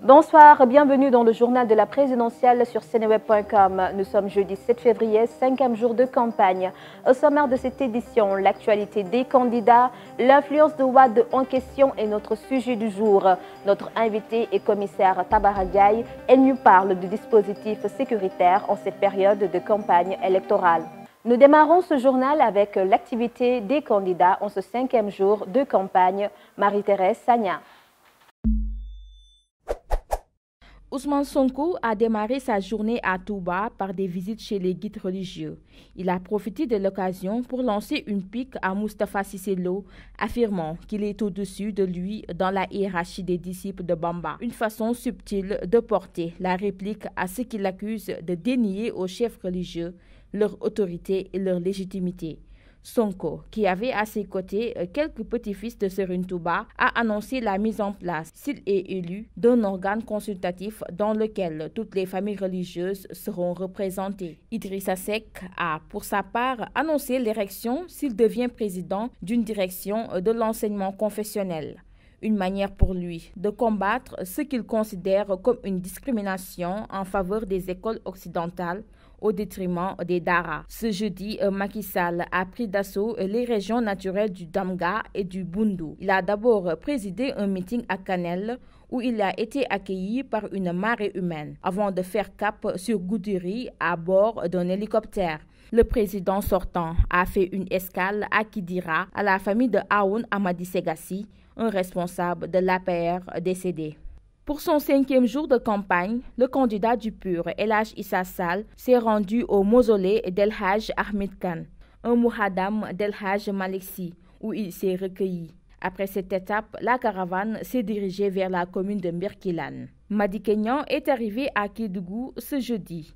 Bonsoir, bienvenue dans le journal de la présidentielle sur Seneweb.com. Nous sommes jeudi 7 février, 5e jour de campagne. Au sommaire de cette édition, l'actualité des candidats, l'influence de Wade en question est notre sujet du jour. Notre invité est commissaire Tabara Gaye. Elle nous parle du dispositif sécuritaire en cette période de campagne électorale. Nous démarrons ce journal avec l'activité des candidats en ce 5e jour de campagne. Marie-Thérèse Sagna. Ousmane Sonko a démarré sa journée à Touba par des visites chez les guides religieux. Il a profité de l'occasion pour lancer une pique à Moustapha Cissé Lo, affirmant qu'il est au-dessus de lui dans la hiérarchie des disciples de Bamba. Une façon subtile de porter la réplique à ceux qui l'accusent de dénier aux chefs religieux leur autorité et leur légitimité. Sonko, qui avait à ses côtés quelques petits-fils de Serigne Touba, a annoncé la mise en place, s'il est élu, d'un organe consultatif dans lequel toutes les familles religieuses seront représentées. Idrissa Seck a, pour sa part, annoncé l'érection, s'il devient président, d'une direction de l'enseignement confessionnel. Une manière pour lui de combattre ce qu'il considère comme une discrimination en faveur des écoles occidentales au détriment des Dara. Ce jeudi, Macky Sall a pris d'assaut les régions naturelles du Damga et du Bundu. Il a d'abord présidé un meeting à Kanel où il a été accueilli par une marée humaine avant de faire cap sur Goudiri à bord d'un hélicoptère. Le président sortant a fait une escale à Kidira à la famille de Aoun Amadi Segassi, un responsable de l'APR décédé. Pour son 5e jour de campagne, le candidat du PUR, El Hadj Issa Sall, s'est rendu au mausolée d'El Hadj Ahmed Kane, un muhaddam d'El Hadj Malick Sy, où il s'est recueilli. Après cette étape, la caravane s'est dirigée vers la commune de Birkilane. Madické Niang est arrivé à Kédougou ce jeudi.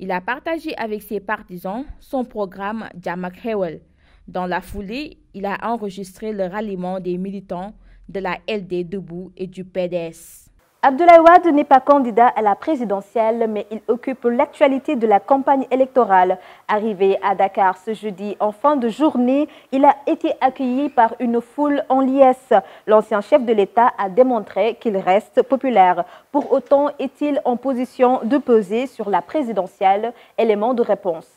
Il a partagé avec ses partisans son programme Jàmm ak Xéwal. Dans la foulée, il a enregistré le ralliement des militants de la LD Debout et du PDS. Abdoulaye Wade n'est pas candidat à la présidentielle, mais il occupe l'actualité de la campagne électorale. Arrivé à Dakar ce jeudi en fin de journée, il a été accueilli par une foule en liesse. L'ancien chef de l'État a démontré qu'il reste populaire. Pour autant, est-il en position de peser sur la présidentielle? Élément de réponse.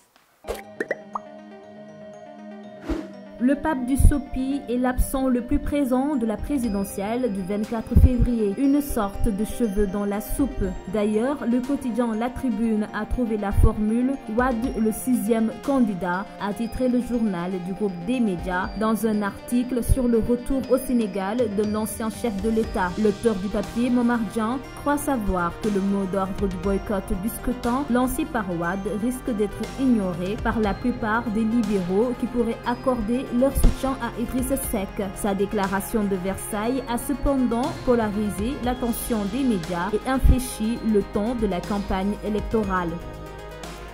Le pape du Sopi est l'absent le plus présent de la présidentielle du 24 février. Une sorte de cheveux dans la soupe. D'ailleurs, le quotidien La Tribune a trouvé la formule « Wade, le 6e candidat », a titré le journal du groupe des médias dans un article sur le retour au Sénégal de l'ancien chef de l'État. L'auteur du papier, Momar Dian, croit savoir que le mot d'ordre du boycott du scrutin lancé par Wade risque d'être ignoré par la plupart des libéraux qui pourraient accorder leur soutien à Idrissa Seck. Sa déclaration de Versailles a cependant polarisé l'attention des médias et infléchi le ton de la campagne électorale.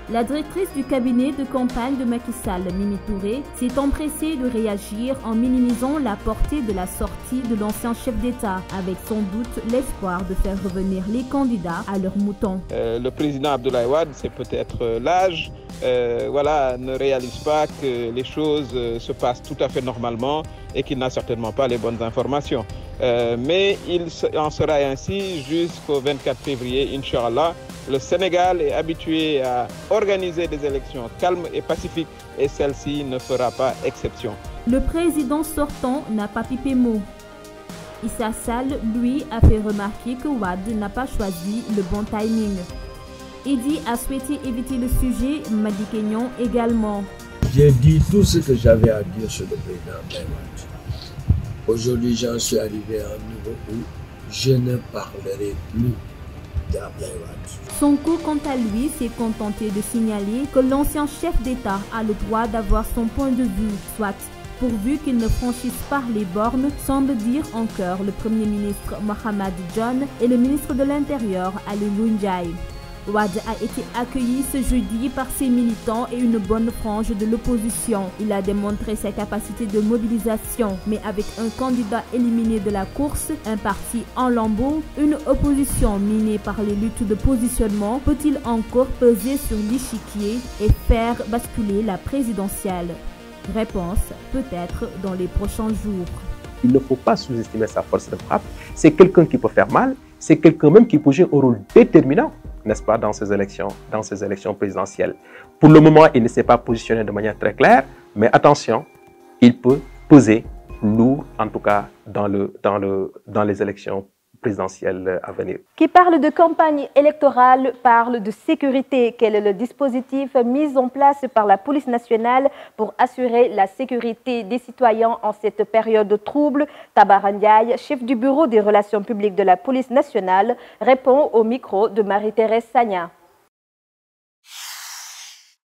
La directrice du cabinet de campagne de Macky Sall, Mimi Touré, s'est empressée de réagir en minimisant la portée de la sortie de l'ancien chef d'État, avec sans doute l'espoir de faire revenir les candidats à leur mouton. Le président Abdoulaye Wade, c'est peut-être l'âge, ne réalise pas que les choses se passent tout à fait normalement et qu'il n'a certainement pas les bonnes informations. Mais il en sera ainsi jusqu'au 24 février, Inch'Allah. Le Sénégal est habitué à organiser des élections calmes et pacifiques et celle-ci ne fera pas exception. Le président sortant n'a pas pipé mot. Issa Sall, lui, a fait remarquer que Wade n'a pas choisi le bon timing. Idi a souhaité éviter le sujet, Madické Niang également. J'ai dit tout ce que j'avais à dire sur le président Abdoulaye Wade. Aujourd'hui, j'en suis arrivé à un niveau où je ne parlerai plus d'Abdoulaye Wade. Sonko, quant à lui, s'est contenté de signaler que l'ancien chef d'État a le droit d'avoir son point de vue, soit pourvu qu'il ne franchisse pas les bornes, semble dire en chœur le Premier ministre Mohamed Dionne et le ministre de l'Intérieur Ali Ngouille Ndiaye. Wade a été accueilli ce jeudi par ses militants et une bonne frange de l'opposition. Il a démontré sa capacité de mobilisation, mais avec un candidat éliminé de la course, un parti en lambeaux, une opposition minée par les luttes de positionnement, peut-il encore peser sur l'échiquier et faire basculer la présidentielle? Réponse, peut-être dans les prochains jours. Il ne faut pas sous-estimer sa force de frappe. C'est quelqu'un qui peut faire mal c'est quelqu'un même qui peut jouer un rôle déterminant, n'est-ce pas, dans ces élections présidentielles. Pour le moment, il ne s'est pas positionné de manière très claire, mais attention, il peut peser lourd, en tout cas dans les élections présidentielle à venir. Qui parle de campagne électorale parle de sécurité. Quel est le dispositif mis en place par la police nationale pour assurer la sécurité des citoyens en cette période de trouble? Tabara Ndiaye, chef du bureau des relations publiques de la police nationale, répond au micro de Marie-Thérèse Sagna.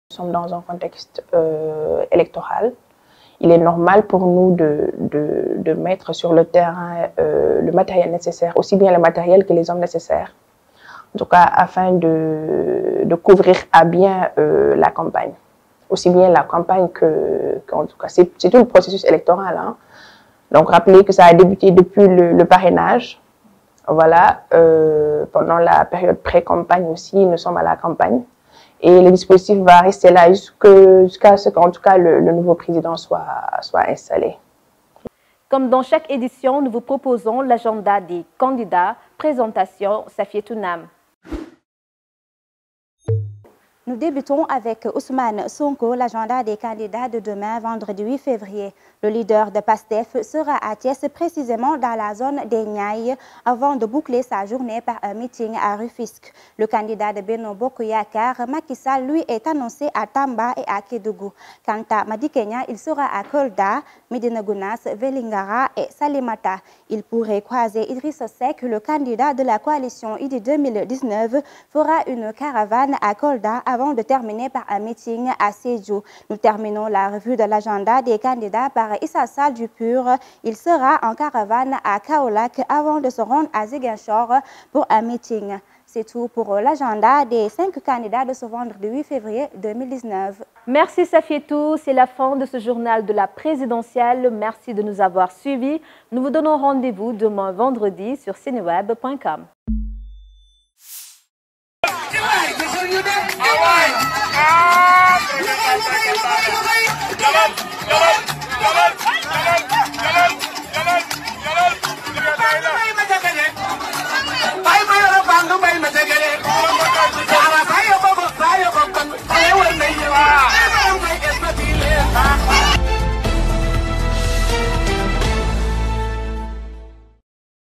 Nous sommes dans un contexte électoral. Il est normal pour nous de mettre sur le terrain le matériel nécessaire, aussi bien le matériel que les hommes nécessaires, en tout cas afin de couvrir à bien la campagne. Aussi bien la campagne en tout cas, c'est tout le processus électoral. Hein. Donc rappelez que ça a débuté depuis le parrainage. Voilà, pendant la période pré-campagne aussi, nous sommes à la campagne. Et le dispositif va rester là jusqu'à ce qu'en tout cas le nouveau président soit installé. Comme dans chaque édition, nous vous proposons l'agenda des candidats. Présentation, Safietou Nam. Nous débutons avec Ousmane Sonko, l'agenda des candidats de demain, vendredi 8 février. Le leader de PASTEF sera à Thiès, précisément dans la zone des Niayes, avant de boucler sa journée par un meeting à Rufisque. Le candidat de Benno Bokk Yakaar, Macky Sall, lui, est annoncé à Tamba et à Kédougou. Quant à Madi Kenya, il sera à Kolda, Médina Gounass, Vélingara et Salémata. Il pourrait croiser Idrissa Seck, le candidat de la coalition Idy 2019, fera une caravane à Kolda avant de terminer par un meeting à Sédhiou. Nous terminons la revue de l'agenda des candidats par Issa Sall du PUR. Il sera en caravane à Kaolack avant de se rendre à Ziguinchor pour un meeting. C'est tout pour l'agenda des 5 candidats de ce vendredi 8 février 2019. Merci Safietou, c'est la fin de ce journal de la présidentielle. Merci de nous avoir suivis. Nous vous donnons rendez-vous demain vendredi sur seneweb.com. Jalan.